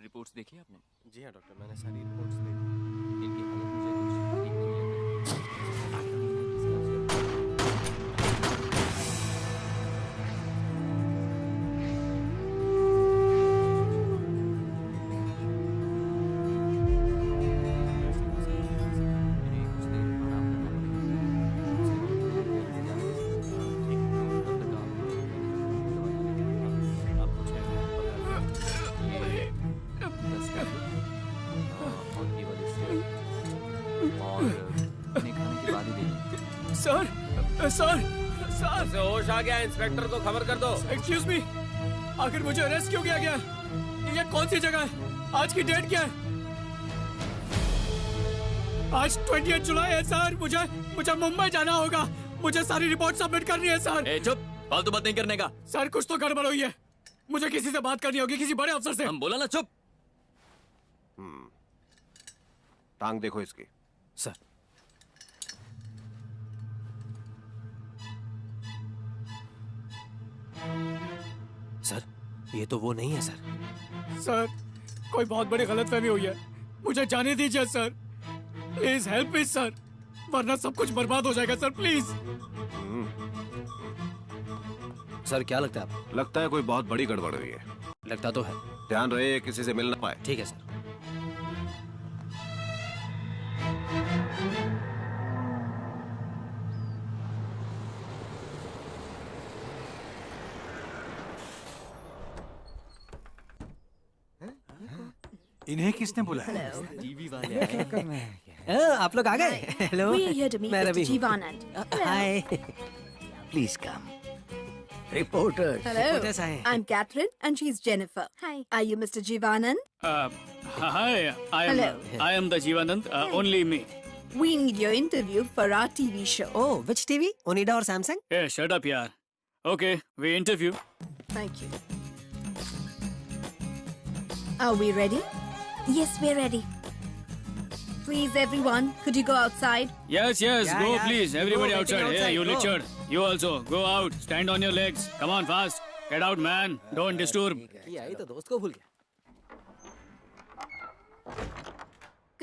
Reports देखी आपने? जी हाँ डॉक्टर, मैंने सारी रिपोर्ट्स देखी। इनकी हालत मुझे कुछ ठीक नहीं लग सर सर सर से होश आ गया, इंस्पेक्टर को खबर कर दो। एक्सक्यूज मी, आखिर मुझे अरेस्ट क्यों किया गया? ये कौन सी जगह है? आज की डेट क्या है? आज 28 जुलाई है सर। मुझे मुंबई जाना होगा। मुझे सारी रिपोर्ट सबमिट करनी है सर। ए चुप, फालतू बात नहीं करने का। सर कुछ तो गड़बड़ हुई है। मुझे किसी से बात करनी होगी, किसी बड़े अफसर से। हम बोला ना चुप। टांग देखो इसकी। सर सर ये तो वो नहीं है सर। सर कोई बहुत बड़ी गलतफहमी हुई है। मुझे जाने दीजिए sir. Please help me sir, वरना सब कुछ बर्बाद हो जाएगा सर। प्लीज। सर क्या लगता है आपको? लगता है कोई बहुत बड़ी गड़बड़ हुई है। लगता तो है। ध्यान रहे किसी से मिल ना पाए। ठीक है सर। इन्हें किसने बुलाया? टीवी वाले आए। आप लोग आ गए? Hello, We are here to meet मैं Mr. रवि हूँ। Jeevanand. Hi. Please come. Reporters Hello. Reporters आए। I'm Catherine and she's Jennifer. Hi. Are you Mr. Jeevanand? Hi, Hello. I am the Jeevanand. Only me. We need your interview for our TV show. Oh, which TV? Onida और Samsung? Hey, shut up यार. Okay, we interview. Thank you. Are we ready? Yes, we're ready. Please, everyone, could you go outside? Yes, Yeah, go yeah. please. You Everybody go, outside. waiting Yeah, you outside, go. lectured. You also go out. Stand on your legs. Come on, fast. Get out, man. Don't disturb. यही तो दोस्त को भूल गया।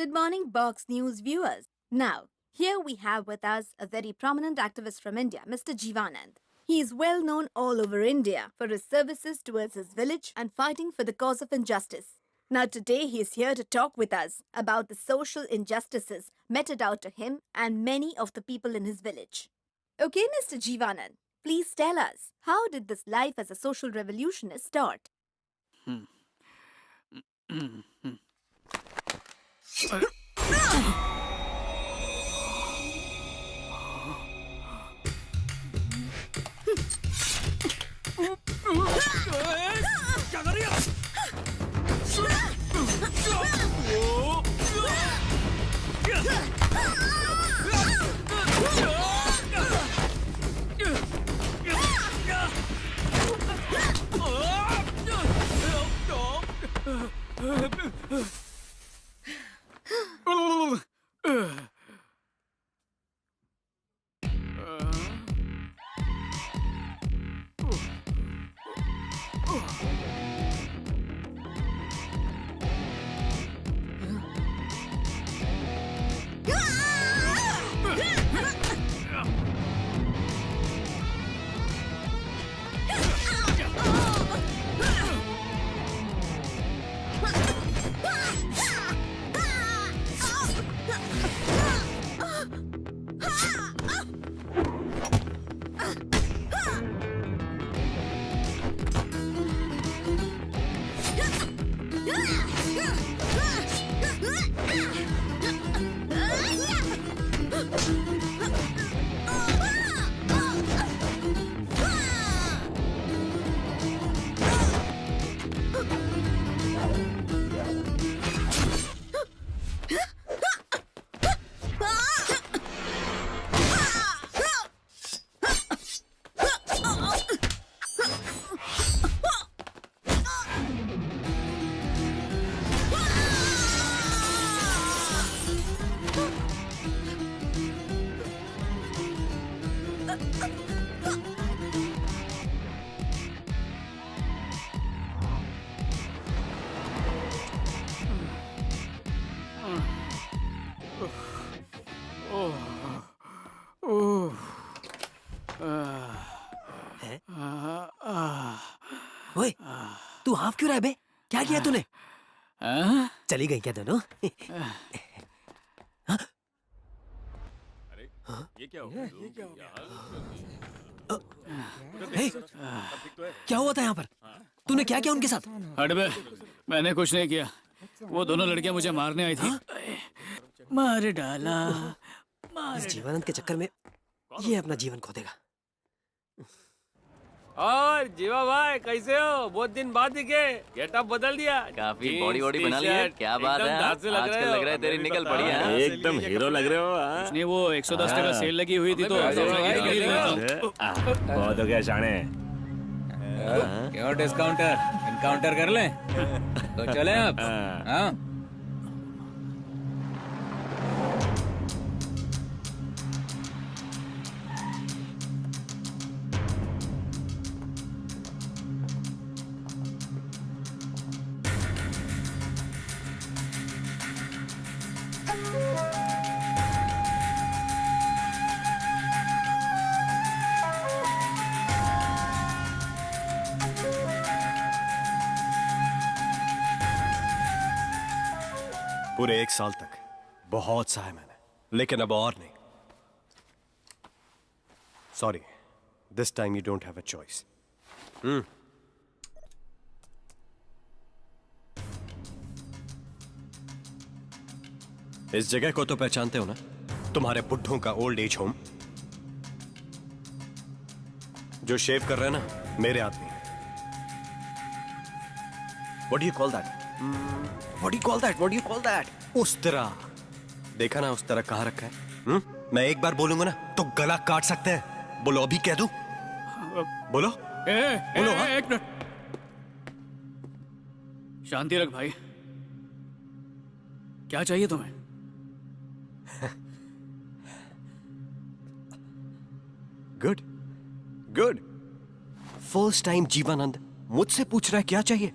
Good morning, Box News viewers. Now, here we have with us a very prominent activist from India, Mr. Jeevanand. He is well known all over India for his services towards his village and fighting for the cause of injustice. Now, today he is here to talk with us about the social injustices meted out to him and many of the people in his village. Okay, Mr. Jeevanand, please tell us, how did this life as a social revolutionist start? ओए, तू half क्यों रहा है बे? क्या किया तूने? हाँ? चली गई क्या दोनों? हे, क्या हुआ था यहाँ पर? तूने क्या किया उनके साथ? हट बे, मैंने कुछ नहीं किया। वो दोनों लड़कियां मुझे मारने आई थी। मार डाला। इस जीवानंद के चक्कर में ये अपना जीवन खो देगा। और जीवा भाई कैसे हो? बहुत दिन बाद दिखे, गेटअप बदल दिया। काफी बॉडी वॉडी बना ली है। क्या बात है? एकदम धांसू लग रहे आजकल हो। लग रहा है तेरी निकल पड़ी है। हाँ? एकदम हीरो लग रहे हो। हाँ? नहीं, वो 110 टका सेल लगी हुई थी तो बहुत हो गया शाने। क्यों डिस्काउंटर इनकाउंटर कर लें? तो चले आप। हाँ पूरे 1 साल तक बहुत सहा मैंने, लेकिन अब और नहीं। Sorry, this time you don't have a choice. इस जगह को तो पहचानते हो ना? तुम्हारे बुड्ढों का ओल्ड एज होम। जो शेव कर रहे हैं ना, मेरे आदमी। What do you call that? What do you call that? What do you call that? उस तरह देखा ना, उस तरह कहाँ रखा है? मैं एक बार बोलूंगा ना तो गला काट सकते हैं। बोलो, अभी कह दूं? बोलो। बोलो, हाँ? एक मिनट, शांति रख भाई। क्या चाहिए तुम्हें? Good good. First time Jeevanand मुझसे पूछ रहा है क्या चाहिए।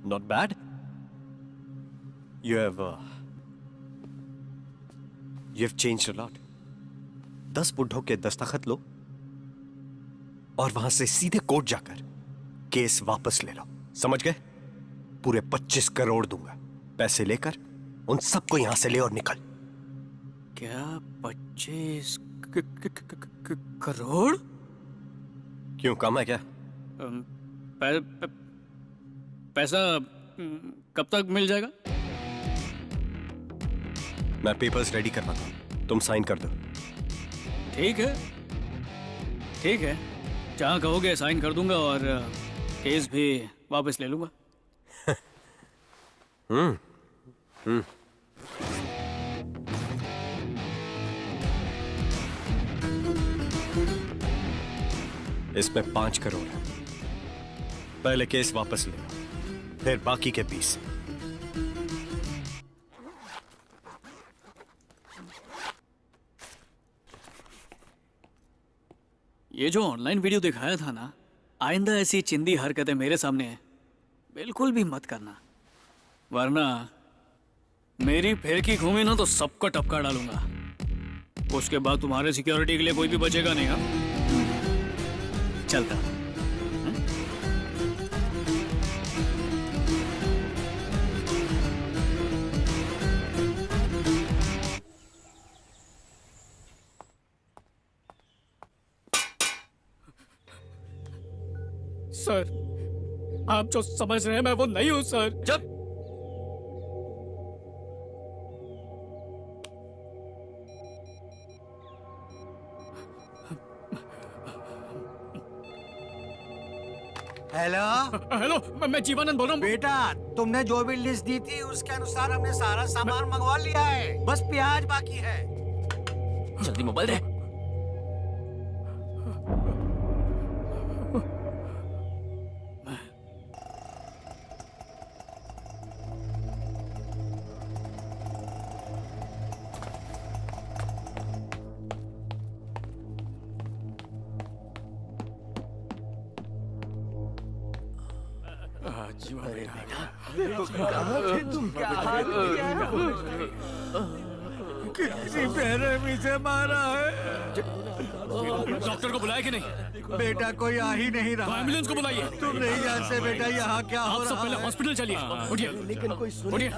Not bad. You have changed a lot. 10 बुड्ढों के दस्तखत लो और वहां से सीधे कोर्ट जाकर केस वापस ले लो। समझ गए? पूरे 25 करोड़ दूंगा। पैसे लेकर उन सबको यहां से ले और निकल। क्या 25 करोड़? क्यों, कम है क्या? पैसा कब तक मिल जाएगा? मैं पेपर्स रेडी करवाता हूं, तुम साइन कर दो। ठीक है, ठीक है, जहाँ कहोगे साइन कर दूंगा और केस भी वापस ले लूंगा। इसमें 5 करोड़ है। पहले केस वापस ले, फिर बाकी के 20। ये जो ऑनलाइन वीडियो दिखाया था ना, आइंदा ऐसी चिंदी हरकतें मेरे सामने बिल्कुल भी मत करना, वरना मेरी फिरकी घूमी ना तो सबको टपका डालूंगा। उसके बाद तुम्हारे सिक्योरिटी के लिए कोई भी बचेगा नहीं। हाँ, चलता। सर, आप जो समझ रहे हैं मैं वो नहीं हूं सर। चुप। हेलो हेलो, मैं जीवानंद बोल रहा हूँ। बेटा, तुमने जो भी लिस्ट दी थी उसके अनुसार हमने सारा सामान मंगवा लिया है। बस प्याज बाकी है। जल्दी मोबाइल दे। किसी बेरहमी से मारा है। डॉक्टर को बुलाया कि नहीं? बेटा कोई आ ही नहीं तो रहा। एम्बुलेंस को बुलाइए। तुम नहीं जानते बेटा यहाँ क्या हो आप सब रहा पहले है। हॉस्पिटल चलिए। उठिए, लेकिन कोई सुन उठिए।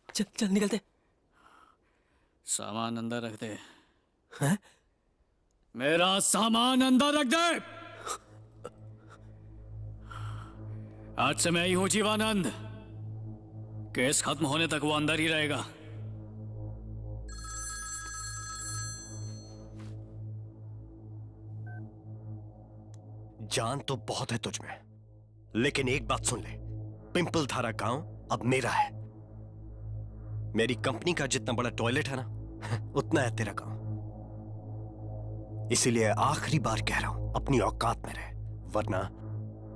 चल चल निकलते। सामान अंदर रख दे। हैं? मेरा सामान अंदर रख दे। आज से मैं ही हूं जीवानंद। केस खत्म होने तक वो अंदर ही रहेगा। जान तो बहुत है तुझ में, लेकिन एक बात सुन ले, पिंपल धारा गांव अब मेरा है। मेरी कंपनी का जितना बड़ा टॉयलेट है ना, उतना है तेरा गांव। इसीलिए आखिरी बार कह रहा हूं, अपनी औकात में रह, वरना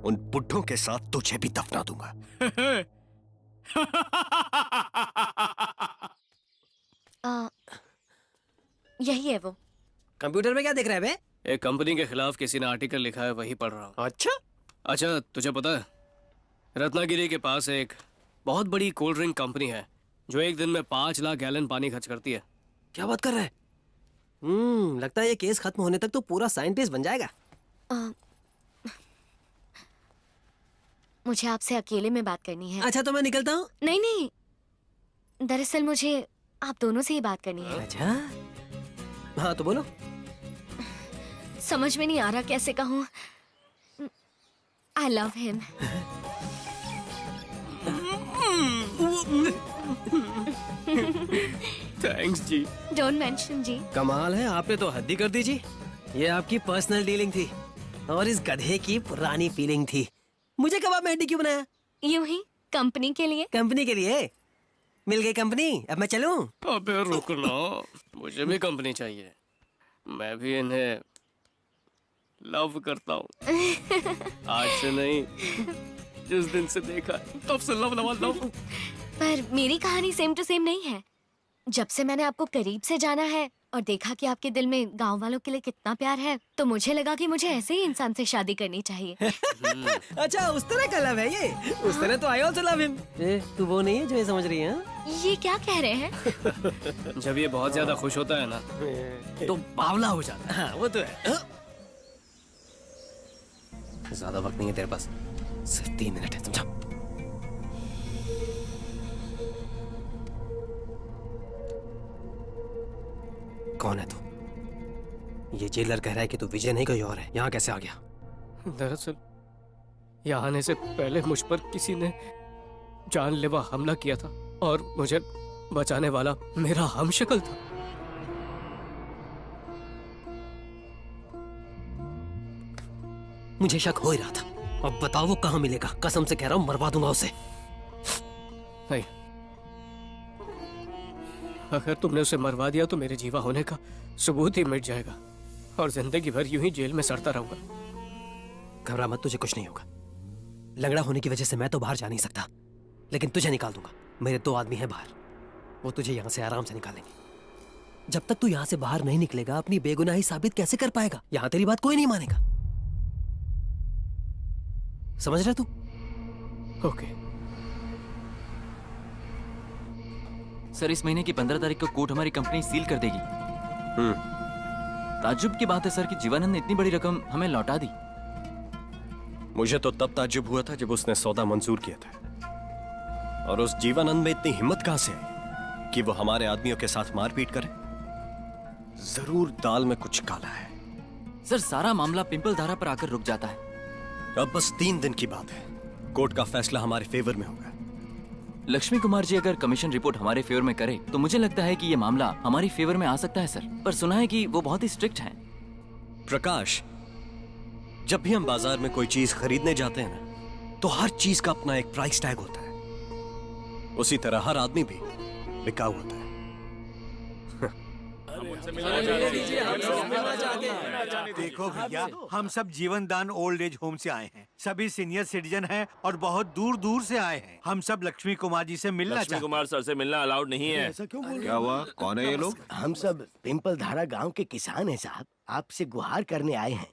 उन बुड्ढों के साथ तुझे भी दफना दूंगा। यही है वो। कंप्यूटर में क्या देख रहा है बे? एक कंपनी के खिलाफ किसी ने आर्टिकल लिखा है, वही पढ़ रहा हूँ। अच्छा, तुझे पता है रत्नागिरी के पास एक बहुत बड़ी कोल्ड ड्रिंक कंपनी है जो एक दिन में 5 लाख गैलन पानी खर्च करती है। क्या बात कर रहा है? लगता है ये केस खत्म होने तक तो पूरा साइंटिस्ट बन जाएगा। मुझे आपसे अकेले में बात करनी है। अच्छा तो मैं निकलता हूँ। नहीं नहीं, दरअसल मुझे आप दोनों से ही बात करनी है। अच्छा हाँ तो बोलो। समझ में नहीं आ रहा कैसे कहूँ। I love him. थैंक्स जी। डोंट मेंशन जी। कमाल है, आपने तो हद ही कर दी जी। ये आपकी पर्सनल डीलिंग थी और इस गधे की पुरानी फीलिंग थी। मुझे कब आपने हड्डी क्यों बनाया? यूं ही कंपनी के लिए। कंपनी के लिए? मिल गई कंपनी, अब मैं चलूं? अबे रुक लो, मुझे भी कंपनी चाहिए। मैं भी इन्हें लव करता हूँ। आज से नहीं, जिस दिन से देखा तब से लव लव लव। पर मेरी कहानी सेम टू सेम नहीं है। जब से मैंने आपको करीब से जाना है और देखा कि आपके दिल में गांव वालों के लिए कितना प्यार है, तो मुझे लगा कि मुझे ऐसे ही इंसान से शादी करनी चाहिए। अच्छा, उस तरह का लव है ये? उस तरह तो आई ऑल्सो लव हिम। तू वो नहीं है जो ये समझ रही है? ये क्या कह रहे हैं? जब ये बहुत ज्यादा खुश होता है ना, तो बावला हो जाता है। हाँ, वो तो है। ज्यादा वक्त नहीं है तेरे पास, सिर्फ 3 मिनट है, समझा? कौन है तू? ये जेलर कह रहा है कि तू विजय नहीं कोई और है। यहाँ कैसे आ गया? दरअसल यहाँ आने से पहले मुझ पर किसी ने जानलेवा हमला किया था और मुझे बचाने वाला मेरा हमशक्ल था। मुझे शक हो ही रहा था। अब बताओ वो कहाँ मिलेगा? कसम से कह रहा हूँ, मरवा दूंगा उसे। नहीं, अगर तुमने उसे मरवा दिया तो मेरे जीवा होने का सबूत ही मिट जाएगा और जिंदगी भर यूं ही जेल में सड़ता रहूंगा। घबरा मत, तुझे कुछ नहीं होगा। लंगड़ा होने की वजह से मैं तो बाहर जा नहीं सकता, लेकिन तुझे निकाल दूंगा। मेरे 2 आदमी हैं बाहर, वो तुझे यहाँ से आराम से निकालेंगे। जब तक तू यहाँ से बाहर नहीं निकलेगा, अपनी बेगुनाही साबित कैसे कर पाएगा? यहाँ तेरी बात कोई नहीं मानेगा। समझ रहा तू? ओके। सर, इस महीने की 15 तारीख को कोर्ट हमारी कंपनी सील कर देगी। ताज्जुब की बात है सर कि जीवानंद ने इतनी बड़ी रकम हमें लौटा दी। मुझे तो तब ताज्जुब हुआ था जब उसने सौदा मंजूर किया था। और उस जीवानंद में इतनी हिम्मत कहां से आई कि वो हमारे आदमियों के साथ मारपीट करे? जरूर दाल में कुछ काला है। सर, सारा मामला पिंपल धारा पर आकर रुक जाता है। अब बस 3 दिन की बात है, कोर्ट का फैसला हमारे फेवर में होगा। लक्ष्मी कुमार जी अगर कमीशन रिपोर्ट हमारे फेवर में करे तो मुझे लगता है कि ये मामला हमारी फेवर में आ सकता है सर। पर सुना है कि वो बहुत ही स्ट्रिक्ट हैं। प्रकाश, जब भी हम बाजार में कोई चीज खरीदने जाते हैं ना, तो हर चीज का अपना एक प्राइस टैग होता है। उसी तरह हर आदमी भी बिकाऊ होता है। देखो भैया, हम सब जीवन दान ओल्ड एज होम से आए हैं। सभी सीनियर सिटीजन हैं और बहुत दूर दूर से आए हैं। हम सब लक्ष्मी कुमार जी से मिलना लक्ष्मी कुमार सर से मिलना अलाउड नहीं है। क्या हुआ? कौन है ये लोग? हम सब पिंपल धारा गांव के किसान हैं साहब। आपसे गुहार करने आए हैं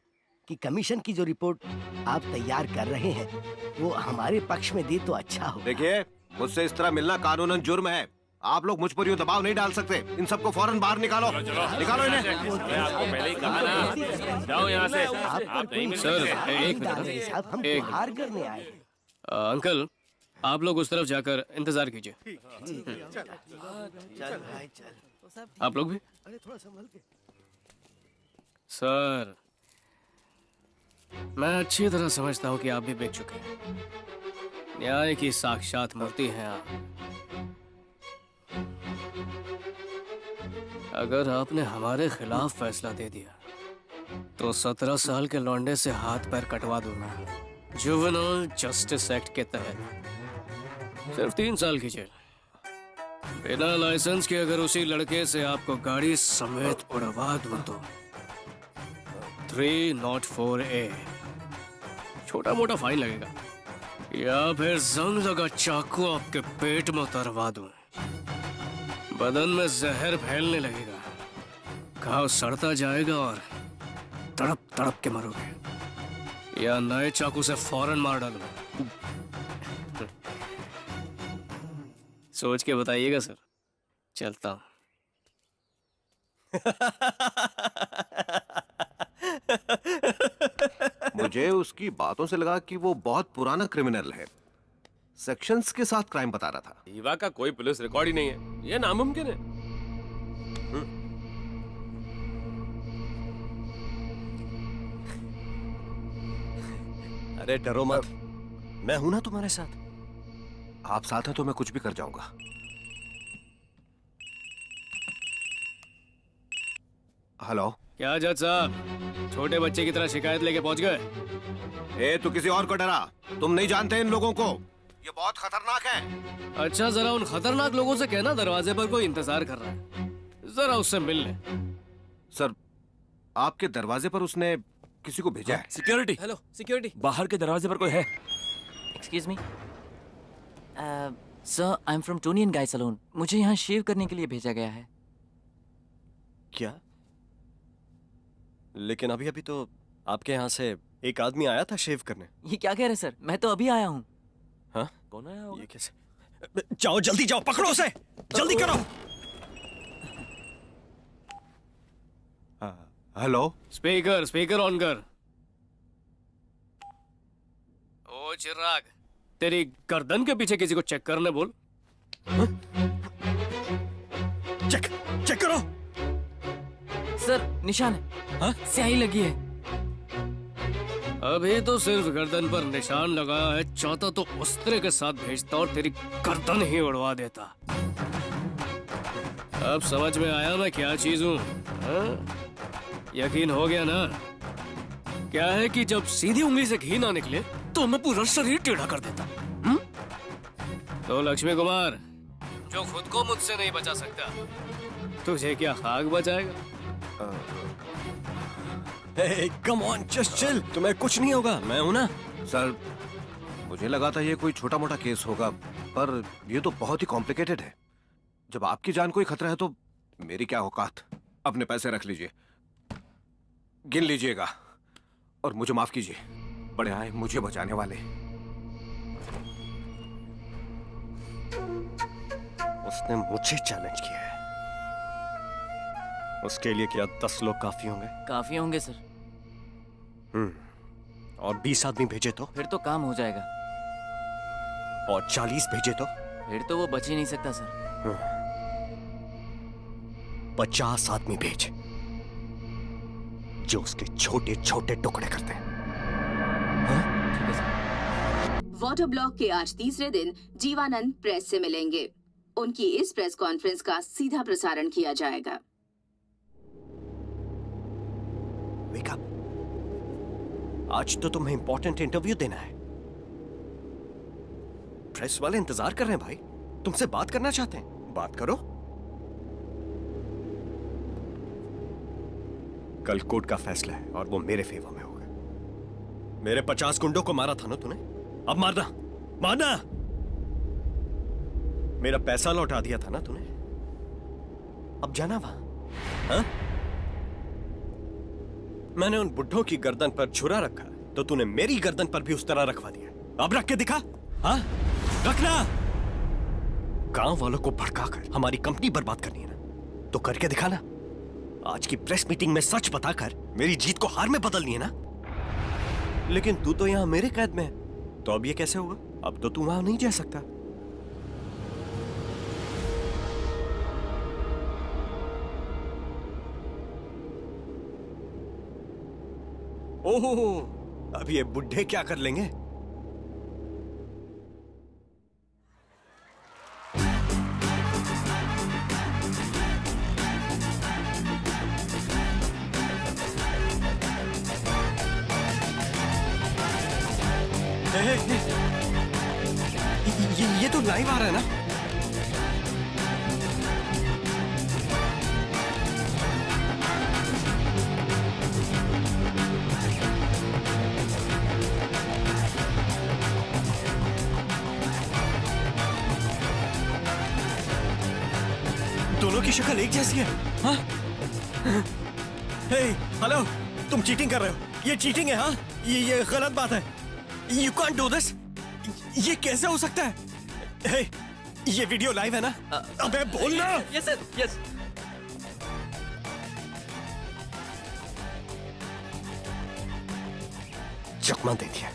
कि कमीशन की जो रिपोर्ट आप तैयार कर रहे हैं वो हमारे पक्ष में दे तो अच्छा हो। देखिए, मुझसे इस तरह मिलना कानूनन जुर्म है। आप लोग मुझ पर यूं दबाव नहीं डाल सकते। इन सबको फौरन बाहर निकालो। निकालो इन्हें। मैं आपको पहले ही कहा ना, जाओ यहाँ से। आप नहीं मिल सर, सकते। एक मिनट। साहब, हम एक गुहार करने आए हैं। अंकल, आप लोग उस तरफ जाकर इंतजार कीजिए। चल भाई चल। आप लोग भी। सर, मैं अच्छी तरह समझता हूँ कि आप भी बिक चुके हैं। न्याय की साक्षात मूर्ति हैं आप। अगर आपने हमारे खिलाफ फैसला दे दिया तो 17 साल के लौंडे से हाथ पैर कटवा दूंगा। जुवेनाइल जस्टिस एक्ट के तहत सिर्फ 3 साल की जेल। बिना लाइसेंस के अगर उसी लड़के से आपको गाड़ी समेत उड़वा दूं तो 304A छोटा मोटा फाइन लगेगा, या फिर जंग लगा चाकू आपके पेट में उतरवा दूं। बदन में जहर फैलने लगेगा, घाव सड़ता जाएगा और तड़प तड़प के मरोगे, या नए चाकू से फौरन मार डालूंगा। सोच के बताइएगा सर। चलता हूं। मुझे उसकी बातों से लगा कि वो बहुत पुराना क्रिमिनल है। सेक्शंस के साथ क्राइम बता रहा था। ईवा का कोई पुलिस रिकॉर्ड ही नहीं है, ये नामुमकिन है। अरे डरो मत, मैं हूं ना तुम्हारे साथ। आप साथ हैं तो मैं कुछ भी कर जाऊंगा। हेलो। क्या जज साहब, छोटे बच्चे की तरह शिकायत लेके पहुंच गए? ए, तू किसी और को डरा। तुम नहीं जानते इन लोगों को, ये बहुत खतरनाक है। अच्छा, जरा उन खतरनाक लोगों से कहना दरवाजे पर कोई इंतजार कर रहा है, जरा उससे मिल ले। सर, आपके दरवाजे पर उसने किसी को भेजा है। Security, hello security. बाहर के दरवाजे पर कोई है। Excuse me sir, I am from Tony and Guy salon. मुझे यहाँ शेव करने के लिए भेजा गया है। क्या? लेकिन अभी अभी तो आपके यहाँ से एक आदमी आया था शेव करने। ये क्या कह रहे सर? मैं तो अभी आया हूँ। हाँ? कौन आया होगा? ये कैसे? जाओ जल्दी जाओ, पकड़ो उसे, जल्दी करो। हेलो, स्पीकर ऑन कर। ओ चिराग, तेरी गर्दन के पीछे किसी को चेक करने बोल। चेक करो। सर निशान है। हाँ? स्याही लगी है। अभी तो सिर्फ गर्दन पर निशान लगा है, चाहता तो उस्त्रे के साथ भेजता और तेरी गर्दन ही उड़वा देता। अब समझ में आया मैं क्या चीज हूँ? यकीन हो गया ना? क्या है कि जब सीधी उंगली से घी ना निकले तो मैं पूरा शरीर टेढ़ा कर देता। तो लक्ष्मी कुमार, जो खुद को मुझसे नहीं बचा सकता, तुझे क्या खाक बचाएगा? Come on, just chill. तुम्हें कुछ नहीं होगा, मैं हूं ना। सर मुझे लगा था ये कोई छोटा मोटा केस होगा, पर ये तो बहुत ही कॉम्प्लिकेटेड है। जब आपकी जान को ही खतरा है तो मेरी क्या औकात। अपने पैसे रख लीजिए, गिन लीजिएगा और मुझे माफ कीजिए। बड़े आए मुझे बचाने वाले। उसने मुझे चैलेंज किया है, उसके लिए क्या 10 लोग काफी होंगे? काफी होंगे सर। और 20 आदमी भेजे तो? फिर तो काम हो जाएगा। और 40 भेजे तो? फिर तो वो बच ही नहीं सकता सर। 50 आदमी भेज जो उसके छोटे छोटे टुकड़े करते हैं। वाटर ब्लॉक के आज तीसरे दिन जीवानंद प्रेस से मिलेंगे। उनकी इस प्रेस कॉन्फ्रेंस का सीधा प्रसारण किया जाएगा। Wake up. आज तो तुम्हें इंपॉर्टेंट इंटरव्यू देना है। प्रेस वाले इंतजार कर रहे हैं भाई, तुमसे बात करना चाहते हैं, बात करो। कल कोर्ट का फैसला है और वो मेरे फेवर में होगा। मेरे 50 गुंडों को मारा था ना तूने, अब मारना मारना। मेरा पैसा लौटा दिया था ना तूने, अब जाना वहां। हाँ? मैंने उन बुड्ढों की गर्दन पर छुरा रखा तो तूने मेरी गर्दन पर भी उस तरह रखवा दिया। अब रख के दिखा। हाँ? रखना। गांव वालों को भड़काकर हमारी कंपनी बर्बाद करनी है ना, तो करके दिखाना। आज की प्रेस मीटिंग में सच बताकर मेरी जीत को हार में बदलनी है ना। लेकिन तू तो यहां मेरे कैद में है, तो अब ये कैसे होगा? अब तो तू वहां नहीं जा सकता। ओहो, अब ये बुढ़े क्या कर लेंगे? ये तो लाइव आ रहा है ना? दोनों की शक्ल एक जैसी है। हाँ? हे, हेलो, तुम चीटिंग कर रहे हो। ये चीटिंग है। हाँ? ये गलत बात है। You can't do this. ये कैसे हो सकता है? हे, ये वीडियो लाइव है ना? अबे बोलना। Yes sir, yes. चकमा दे दिया।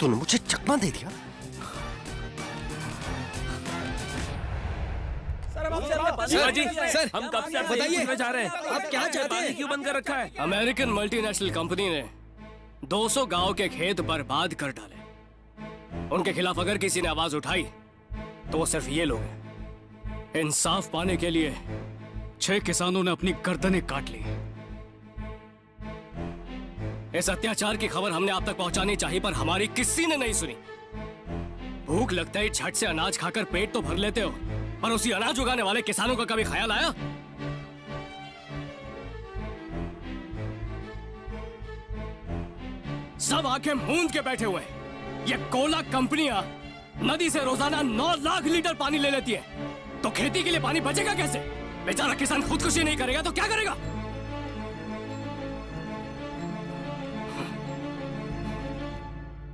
तूने मुझे चकमा दे दिया। शिवाजी, सर, हम कब से बताइए जा रहे हैं। आप क्या चाहते हैं? क्यों बंद कर रखा है? अमेरिकन मल्टीनेशनल कंपनी ने 200 गांव के खेत बर्बाद कर डाले। उनके खिलाफ अगर किसी ने आवाज उठाई तो वो सिर्फ ये लोग हैं। इंसाफ पाने के लिए 6 किसानों ने अपनी गर्दनें काट ली। इस अत्याचार की खबर हमने आप तक पहुंचानी चाहिए, पर हमारी किसी ने नहीं सुनी। भूख लगता है झट से अनाज खाकर पेट तो भर लेते हो, पर उसी अनाज उगाने वाले किसानों का कभी ख्याल आया? सब आंखें मूंद के बैठे हुए हैं। ये कोला कंपनियां नदी से रोजाना 9 लाख लीटर पानी ले लेती है, तो खेती के लिए पानी बचेगा कैसे? बेचारा किसान खुदकुशी नहीं करेगा तो क्या करेगा?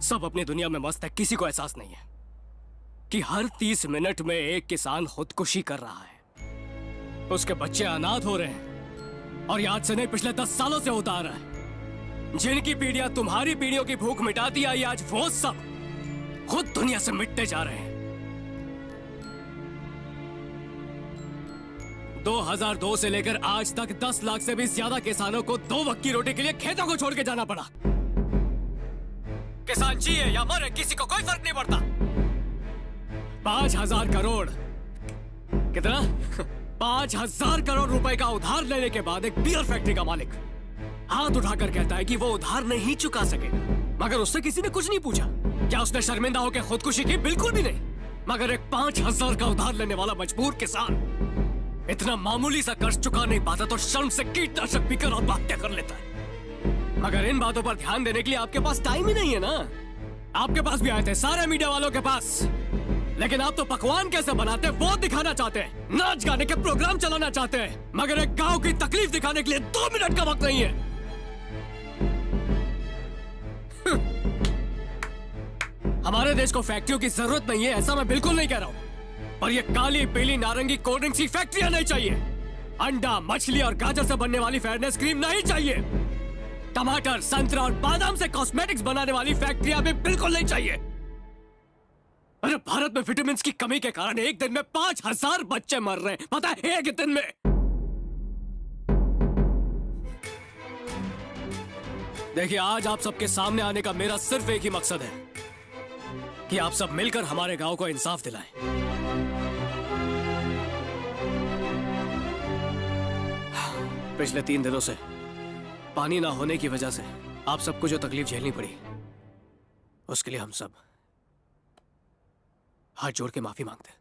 सब अपनी दुनिया में मस्त है, किसी को एहसास नहीं है कि हर 30 मिनट में एक किसान खुदकुशी कर रहा है। उसके बच्चे अनाथ हो रहे हैं और याद से नहीं पिछले 10 सालों से होता आ रहा है। जिनकी पीढ़ियां तुम्हारी पीढ़ियों की भूख मिटाती आई, आज वो सब खुद दुनिया से मिटते जा रहे हैं। 2002 से लेकर आज तक 10 लाख से भी ज्यादा किसानों को 2 वक्त की रोटी के लिए खेतों को छोड़ के जाना पड़ा। किसान जिए या मरे किसी को कोई फर्क नहीं पड़ता। 5,000 करोड़ कितना 5,000 करोड़ रुपए का उधार लेने के बाद एक बियर फैक्ट्री का मालिक हाथ उठाकर कहता है कि वो उधार नहीं चुका सकेगा, मगर उससे किसी ने कुछ नहीं पूछा। क्या उसने शर्मिंदा होकर खुदकुशी की? बिल्कुल भी नहीं। मगर एक 5,000 का उधार लेने वाला मजबूर किसान इतना मामूली सा कर्ज चुका नहीं पाता तो शर्म से कीटनाशक पीकर आत्महत्या कर लेता है। मगर इन बातों पर ध्यान देने के लिए आपके पास टाइम ही नहीं है ना। आपके पास भी आए थे, सारे मीडिया वालों के पास, लेकिन आप तो पकवान कैसे बनाते वो दिखाना चाहते हैं, नाच गाने के प्रोग्राम चलाना चाहते हैं, मगर एक गांव की तकलीफ दिखाने के लिए 2 मिनट का वक्त नहीं है। हमारे देश को फैक्ट्रियों की जरूरत नहीं है, ऐसा मैं बिल्कुल नहीं कह रहा हूं, पर ये काली पीली नारंगी कोल्ड ड्रिंक्स की फैक्ट्रियां नहीं चाहिए। अंडा, मछली और गाजर से बनने वाली फेयरनेस क्रीम नहीं चाहिए। टमाटर, संतरा और बादाम से कॉस्मेटिक्स बनाने वाली फैक्ट्रियां भी बिल्कुल नहीं चाहिए। अरे भारत में विटामिन की कमी के कारण एक दिन में 5,000 बच्चे मर रहे हैं, पता है, एक दिन में। देखिए, आज आप सबके सामने आने का मेरा सिर्फ एक ही मकसद है कि आप सब मिलकर हमारे गांव को इंसाफ दिलाएं। पिछले 3 दिनों से पानी ना होने की वजह से आप सबको जो तकलीफ झेलनी पड़ी, उसके लिए हम सब हाथ जोड़ के माफी मांगते हैं।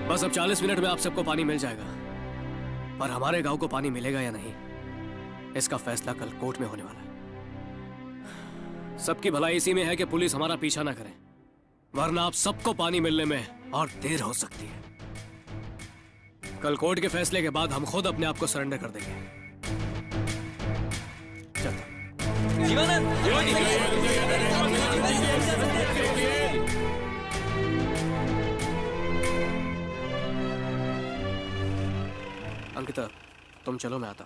बस अब 40 मिनट में आप सबको पानी मिल जाएगा, पर हमारे गांव को पानी मिलेगा या नहीं, इसका फैसला कल कोर्ट में होने वाला है। सबकी भलाई इसी में है कि पुलिस हमारा पीछा ना करे, वरना आप सबको पानी मिलने में और देर हो सकती है। कल कोर्ट के फैसले के बाद हम खुद अपने आप को सरेंडर कर देंगे। अंकिता, तुम चलो, मैं आता।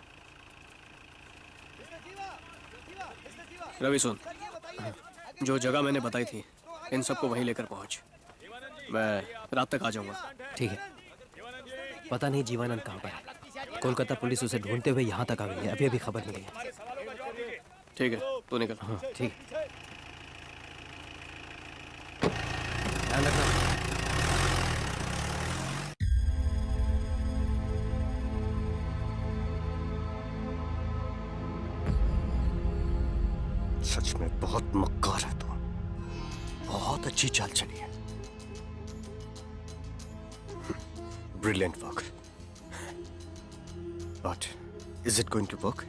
रवि सुन, जो जगह मैंने बताई थी इन सबको वहीं लेकर पहुंच, मैं रात तक आ जाऊंगा। ठीक है। पता नहीं जीवानंद कहाँ पर है। कोलकाता पुलिस उसे ढूंढते हुए यहाँ तक आ गई है, अभी अभी खबर मिली है। ठीक है, तू निकल। हाँ ठीक है। ध्यान रखना। सच में बहुत मक्कार है तुम, बहुत अच्छी चाल चली है। Brilliant work, but is it going to work?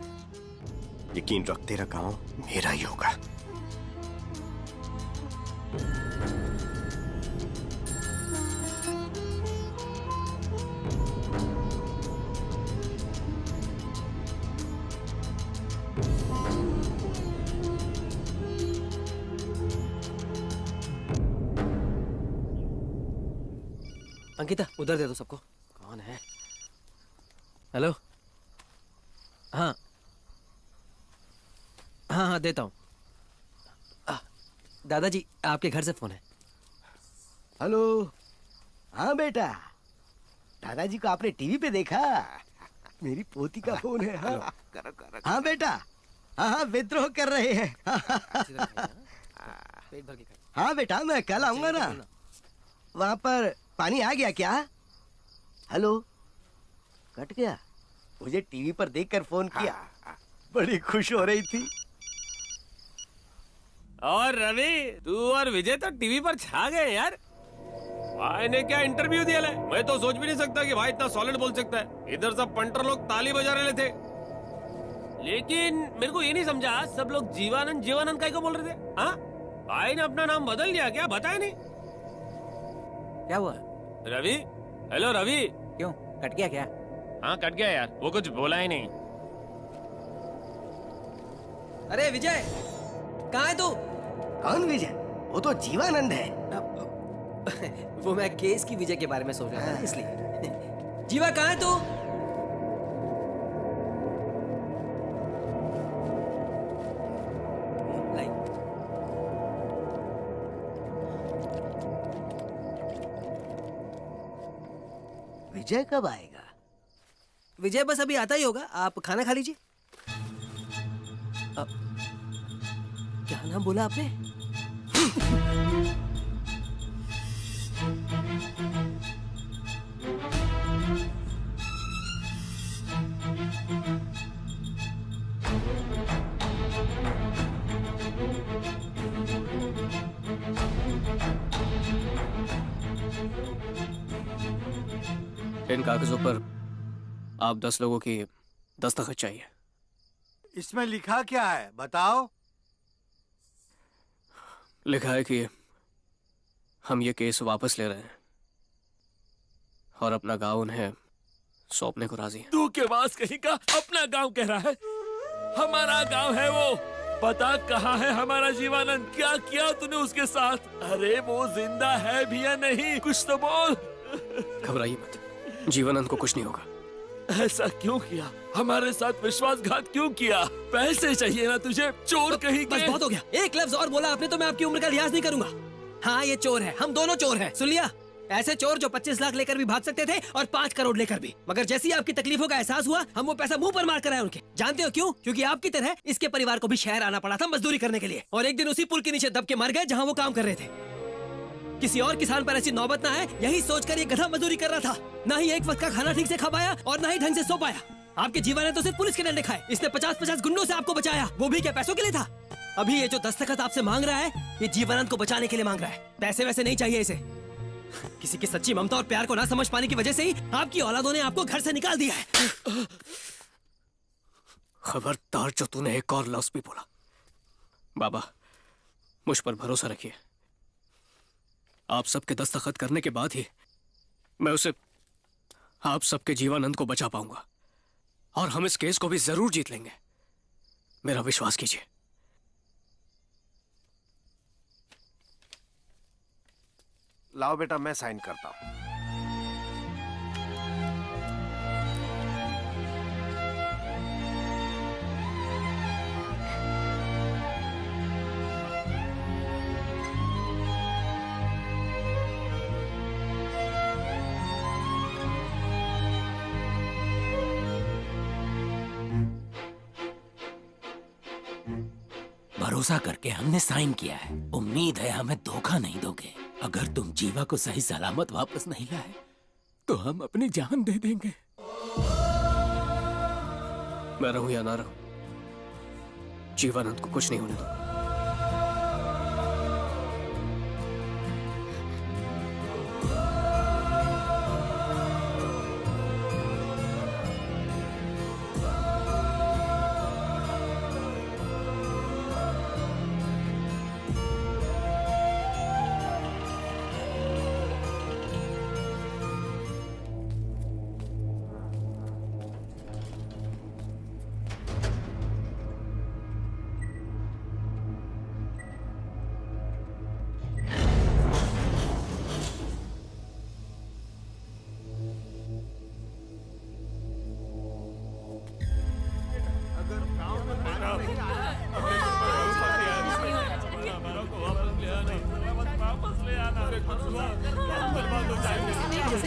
यकीन रख, तेरा गांव मेरा ही होगा। अंकिता, उधर दे दो सबको। कौन है? हेलो। हाँ हाँ हाँ, देता हूँ। दादाजी, आपके घर से फोन है। हेलो। हाँ बेटा, दादाजी को आपने टीवी पे देखा? मेरी पोती का फोन है। हाँ हाँ बेटा, हाँ हाँ, विद्रोह कर रहे हैं। पेट भर के खाइए। हाँ बेटा, मैं कल आऊंगा ना। वहाँ पर पानी आ गया क्या? हेलो, कट गया? मुझे टीवी पर देखकर फोन किया, बड़ी खुश हो रही थी। और रवि, तू और विजय तो टीवी पर छा गए यार। भाई ने क्या इंटरव्यू दिया ले? मैं तो सोच भी नहीं सकता कि भाई इतना सॉलिड बोल सकता है। इधर सब पंटर लोग ताली बजा रहे थे, लेकिन मेरे को ये नहीं समझा सब लोग जीवानंद जीवानंद काय को बोल रहे थे। हाँ, भाई ने अपना नाम बदल दिया क्या? बताया नहीं। क्या हुआ? रवि, हेलो रवि। क्यों, कट गया क्या? हाँ कट गया यार, वो कुछ बोला ही नहीं। अरे विजय, कहाँ है तू? कौन विजय? वो तो जीवानंद है। वो मैं केस की विजय के बारे में सोच रहा था इसलिए। जीवा कहाँ है तू? लाई। विजय कब आएगा? विजय बस अभी आता ही होगा, आप खाना खा लीजिए। क्या नाम बोला आपने? इन कागजों पर आप 10 लोगों की दस्तखत चाहिए। इसमें लिखा क्या है बताओ? लिखा है कि हम ये केस वापस ले रहे हैं और अपना गांव उन्हें सौंपने को राजी हैं। तू के पास कहीं का अपना गांव कह रहा है? हमारा गांव है वो। पता कहाँ है हमारा जीवानंद? क्या किया तूने उसके साथ? अरे वो जिंदा है भी या नहीं, कुछ तो बोल। घबराइए मत, जीवानंद को कुछ नहीं होगा। ऐसा क्यों किया? हमारे साथ विश्वासघात क्यों किया? पैसे चाहिए ना तुझे, चोर कहीं बस के। बहुत हो गया, एक लफ्ज और बोला आपने तो मैं आपकी उम्र का लिहाज नहीं करूंगा। हाँ ये चोर है, हम दोनों चोर हैं, सुन लिया? ऐसे चोर जो 25 लाख लेकर भी भाग सकते थे और 5 करोड़ लेकर भी। मगर जैसी आपकी तकलीफों का एहसास हुआ, हम वो पैसा मुंह पर मार कर आए उनके। जानते हो क्यों? क्योंकि आपकी तरह इसके परिवार को भी शहर आना पड़ा था मजदूरी करने के लिए, और एक दिन उसी पुल के नीचे दब के मर गए जहाँ वो काम कर रहे थे। किसी और किसान पर ऐसी नौबत ना आए, यही सोचकर ये गधा मजदूरी कर रहा था। ना ही एक वक्त का खाना ठीक से खा पाया और ना ही ढंग से सो पाया। आपके जीवन ने तो सिर्फ पुलिस के डंडे खाए, इसने 50-50 गुंडों से आपको बचाया, वो भी क्या पैसों के लिए था? अभी ये जो दस्तखत आपसे मांग रहा है, ये जीवानंद को बचाने के लिए मांग रहा है। पैसे वैसे नहीं चाहिए इसे। किसी की सच्ची ममता और प्यार को ना समझ पाने की वजह से ही आपकी औलादों ने आपको घर से निकाल दिया है। खबरदार जो तूने एक और लफ्ज भी बोला। बाबा, मुझ पर भरोसा रखिए। आप सबके दस्तखत करने के बाद ही मैं उसे, आप सबके जीवानंद को बचा पाऊंगा, और हम इस केस को भी जरूर जीत लेंगे। मेरा विश्वास कीजिए। लाओ बेटा, मैं साइन करता हूं। भरोसा करके हमने साइन किया है, उम्मीद है हमें धोखा नहीं दोगे। अगर तुम जीवा को सही सलामत वापस नहीं लाए तो हम अपनी जान दे देंगे। मैं रहूं या ना रहूं, जीवानंद को कुछ नहीं होने दूंगा।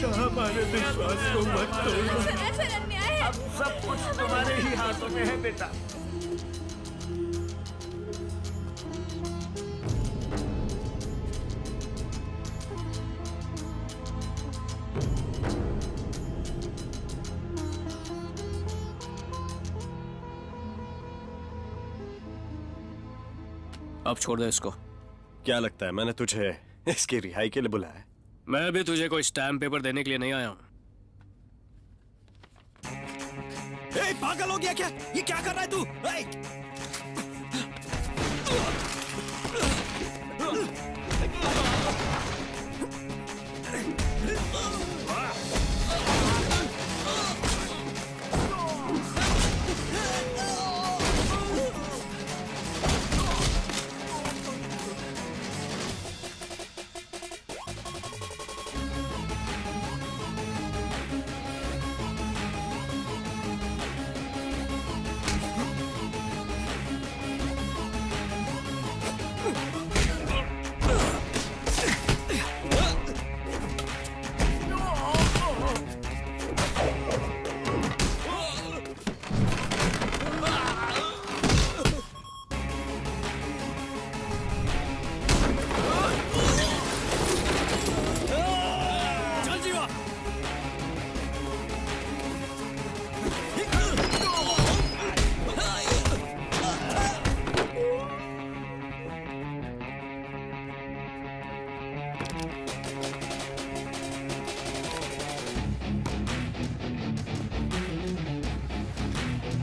हमारे विश्वास को मत तोड़ना। अब सब कुछ तुम्हारे ही हाथों में है बेटा। अब छोड़ दे इसको। क्या लगता है मैंने तुझे इसकी रिहाई के लिए बुलाया है? मैं भी तुझे कोई स्टैम्प पेपर देने के लिए नहीं आया हूँ। पागल हो गया क्या? ये क्या कर रहा है तू?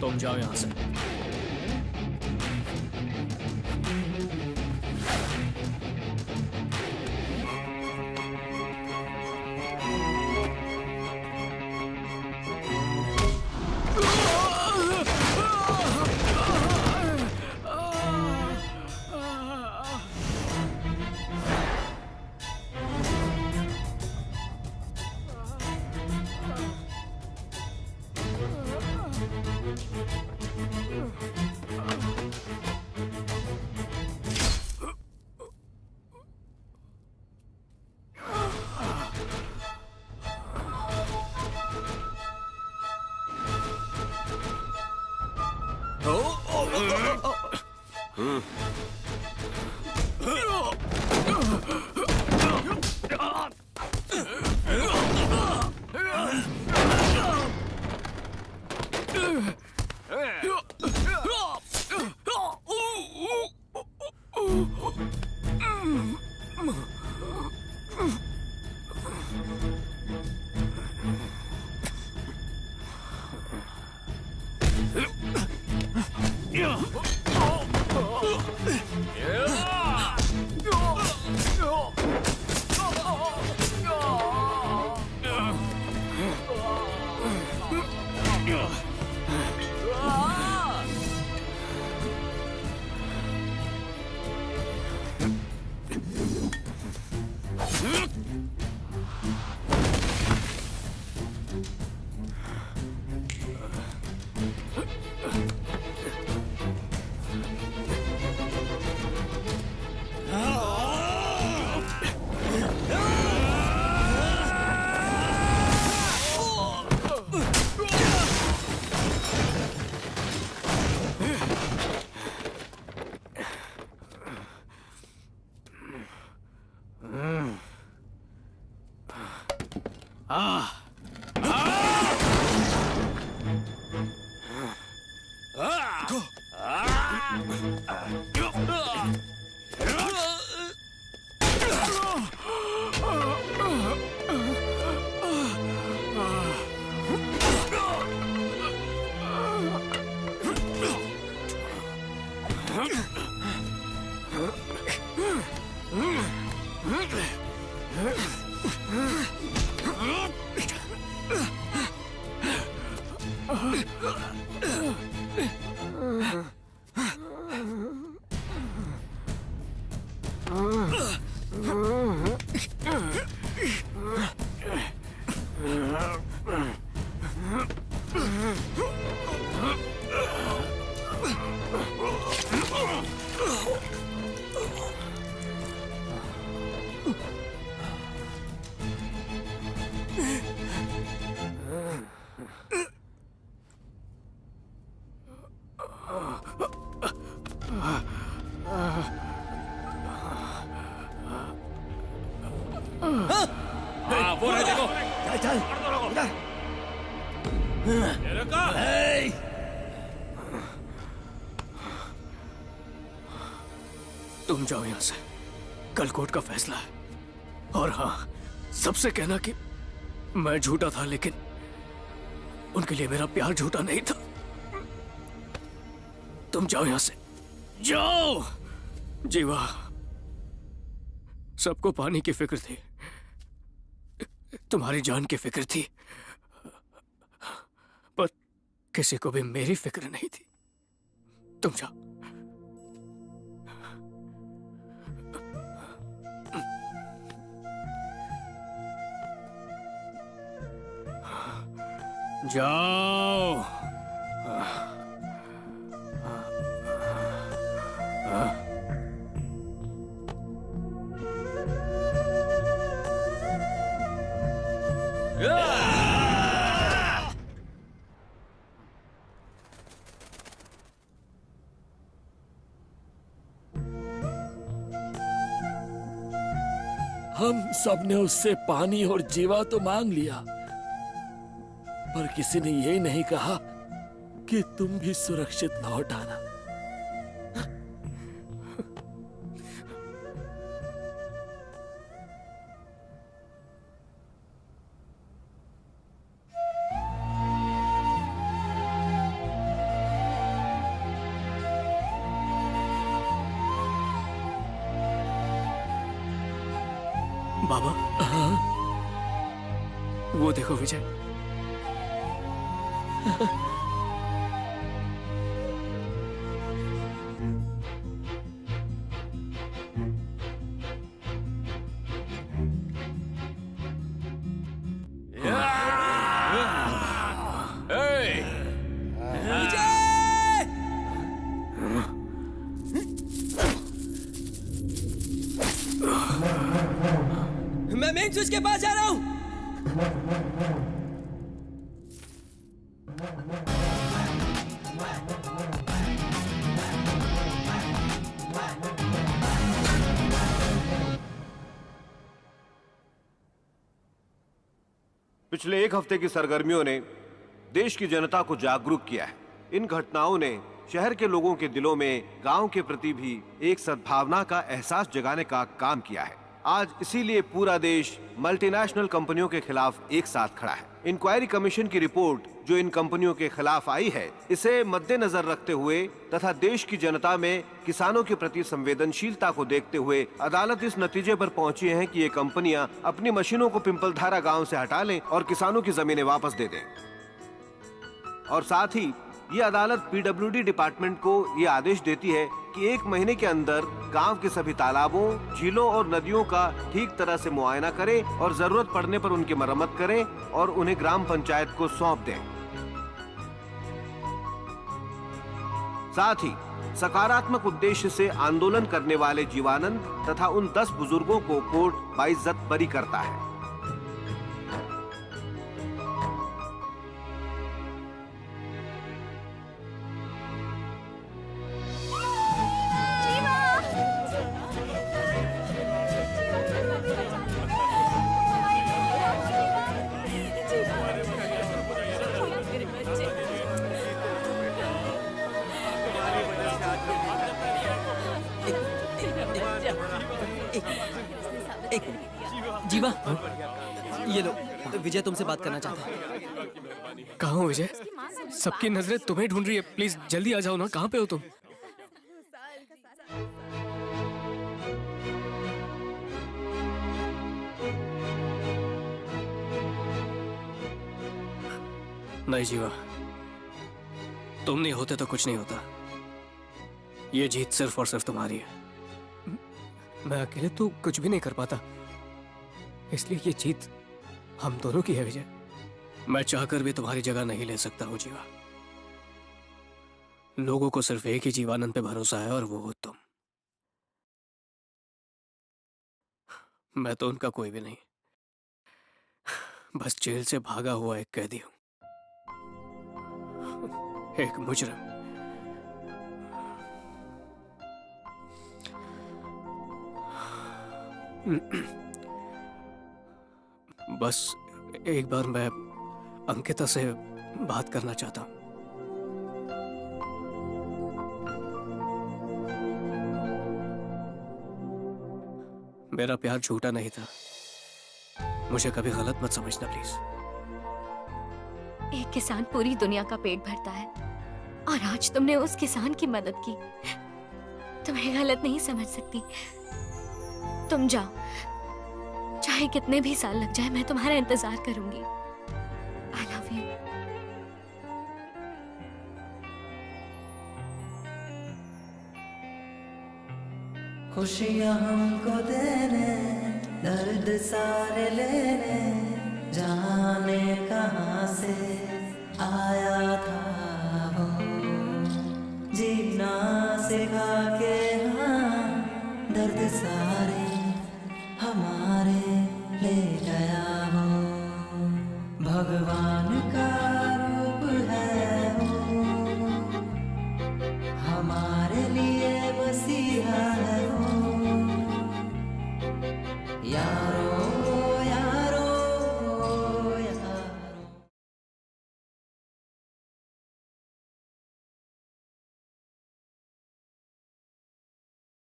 तुम जाओ यहाँ से। वो रहे देखो। चल इधर। तुम जाओ यहाँ से, कल कोर्ट का फैसला है। और हाँ, सबसे कहना कि मैं झूठा था, लेकिन उनके लिए मेरा प्यार झूठा नहीं था। तुम जाओ यहां से, जाओ। जीवा, सबको पानी की फिक्र थी, तुम्हारी जान की फिक्र थी, पर किसी को भी मेरी फिक्र नहीं थी। तुम जाओ। जाओ। हम सबने उससे पानी और जीवा तो मांग लिया, पर किसी ने ये नहीं कहा कि तुम भी सुरक्षित लौट आना। बाबा, वो देखो विजय। मैं मेन स्विच के पास जा रहा हूं। पिछले एक हफ्ते की सरगर्मियों ने देश की जनता को जागरूक किया है। इन घटनाओं ने शहर के लोगों के दिलों में गांव के प्रति भी एक सद्भावना का एहसास जगाने का काम किया है। आज इसीलिए पूरा देश मल्टीनेशनल कंपनियों के खिलाफ एक साथ खड़ा है। इंक्वायरी कमीशन की रिपोर्ट जो इन कंपनियों के खिलाफ आई है, इसे मद्देनजर रखते हुए तथा देश की जनता में किसानों के प्रति संवेदनशीलता को देखते हुए अदालत इस नतीजे पर पहुंची है कि ये कंपनियां अपनी मशीनों को पिंपलधारा गांव से हटा लें और किसानों की जमीनें वापस दे दें। और साथ ही ये अदालत पीडब्ल्यूडी डिपार्टमेंट को ये आदेश देती है कि 1 महीने के अंदर गांव के सभी तालाबों, झीलों और नदियों का ठीक तरह से मुआयना करे और जरूरत पड़ने पर उनकी मरम्मत करें और उन्हें ग्राम पंचायत को सौंप दें। साथ ही सकारात्मक उद्देश्य से आंदोलन करने वाले जीवानंद तथा उन 10 बुजुर्गों को कोर्ट बाइज्जत बरी करता है। जीवा, ये लो, विजय तुमसे बात करना चाहता है। कहाँ हो विजय? सबकी नजरें तुम्हें ढूंढ रही है, प्लीज जल्दी आ जाओ ना। कहाँ पे हो तुम? नहीं जीवा, तुम नहीं होते तो कुछ नहीं होता। ये जीत सिर्फ और सिर्फ तुम्हारी है। मैं अकेले तो कुछ भी नहीं कर पाता, इसलिए ये जीत हम दोनों की है विजय। मैं चाहकर भी तुम्हारी जगह नहीं ले सकता हूं जीवा। लोगों को सिर्फ एक ही जीवानंद पे भरोसा है और वो हो तुम। मैं तो उनका कोई भी नहीं, बस जेल से भागा हुआ एक कैदी हूं, एक मुजरिम। बस एक बार मैं अंकिता से बात करना चाहता हूं। मेरा प्यार झूठा नहीं था, मुझे कभी गलत मत समझना प्लीज। एक किसान पूरी दुनिया का पेट भरता है और आज तुमने उस किसान की मदद की। तुम्हें गलत नहीं समझ सकती। तुम जाओ, चाहे कितने भी साल लग जाए मैं तुम्हारा इंतजार करूंगी। I love you. खुशियाँ हमको देने, दर्द सारे लेने, जाने कहाँ से आया था वो, जीना सिखा के हाँ दर्द सारे हमारे ले गया वो। भगवान का रूप है वो, हमारे लिए मसीहा है वो। यारों